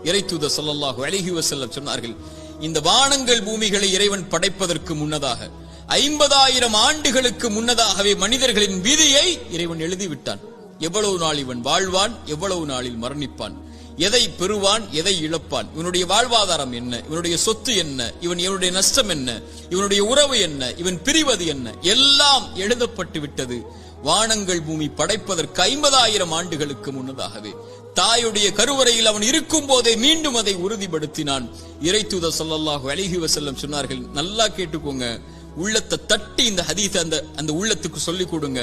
இறைத்தூதர் ஸல்லல்லாஹு அலைஹி வஸல்லம் சொன்னார்கள், இந்த வானங்கள் பூமிகளை இறைவன் படைப்பதற்கு முன்னதாக 50,000 ஆண்டுகளுக்கு முன்னதாகவே மனிதர்களின் விதியை இறைவன் எழுதிவிட்டான். எவ்வளவு நாள் இவன் வாழ்வான், எவ்வளவு நாளில் மரணிப்பான், எதை பெறுவான், எதை இழப்பான், இவனுடைய வாழ்வாதாரம் என்ன, இவனுடைய சொத்து என்ன, இவனுடைய நஷ்டம் என்ன, இவனுடைய உறவு என்ன, இவன் பிரிவது என்ன, எல்லாம் எழுதப்பட்டு விட்டது. வானங்கள் பூமி படைப்பதற்கு 50,000 ஆண்டுகளுக்கு முன்னதாகவே தாயுடைய கருவறையில் அவன் இருக்கும் போதே மீண்டும் அதை உறுதிப்படுத்தினான். இறைத்தூதர் ஸல்லல்லாஹு அலைஹி வஸல்லம் சொன்னார்கள், நல்லா கேட்டுக்கோங்க, உள்ளத்தை தட்டி இந்த ஹதீஸ் அந்த உள்ளத்துக்கு சொல்லிக் கொடுங்க.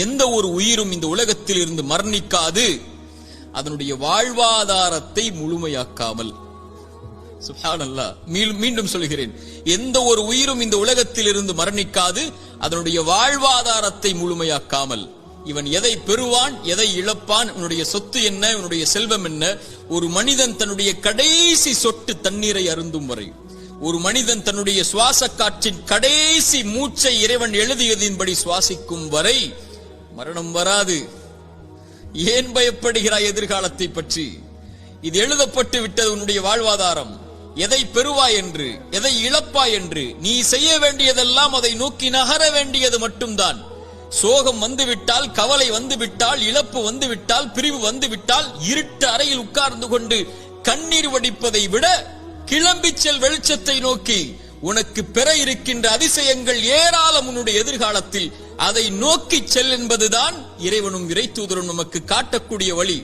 எந்த ஒரு உயிரும் இந்த உலகத்தில் இருந்து மரணிக்காது அதனுடைய வாழ்வாதாரத்தை முழுமையாக்காமல். சுப்ஹானல்லாஹ், மீண்டும் சொல்கிறேன், எந்த ஒரு உயிரும் இந்த உலகத்தில் இருந்து மரணிக்காது அதனுடைய வாழ்வாதாரத்தை முழுமையாக்காமல். இவன் எதை பெறுவான், எதை இழப்பான், இவனுடைய சொத்து என்ன, இவனுடைய செல்வம் என்ன, ஒரு மனிதன் தன்னுடைய கடைசி சொட்டு தண்ணீரை அருந்தும் வரை, ஒரு மனிதன் தன்னுடைய சுவாச காற்றின் கடைசி மூச்சை இறைவன் எழுதியதின்படி சுவாசிக்கும் வரை மரணம் வராது. ஏன் பயப்படுகிறாய் எதிர்காலத்தை பற்றி? இது எழுதப்பட்டு விட்டது உன்னுடைய வாழ்வாதாரம். எதை பெறுவாய் என்று, எதை இழப்பாய் என்று, நீ செய்ய வேண்டியதெல்லாம் அதை நோக்கி நகர வேண்டியது மட்டும்தான். சோகம் வந்துவிட்டால், கவலை வந்துவிட்டால், இழப்பு வந்துவிட்டால், பிரிவு வந்துவிட்டால், இருட்டு அறையில் உட்கார்ந்து கொண்டு கண்ணீர் வடிப்பதை விட கிளம்பி செல் வெளிச்சத்தை நோக்கி. உனக்கு பெற இருக்கின்ற அதிசயங்கள் ஏராளம் உன்னுடைய எதிர்காலத்தில். அதை நோக்கி செல் என்பதுதான் இறைவனும் இறைத்தூதரும் நமக்கு காட்டக்கூடிய வழி.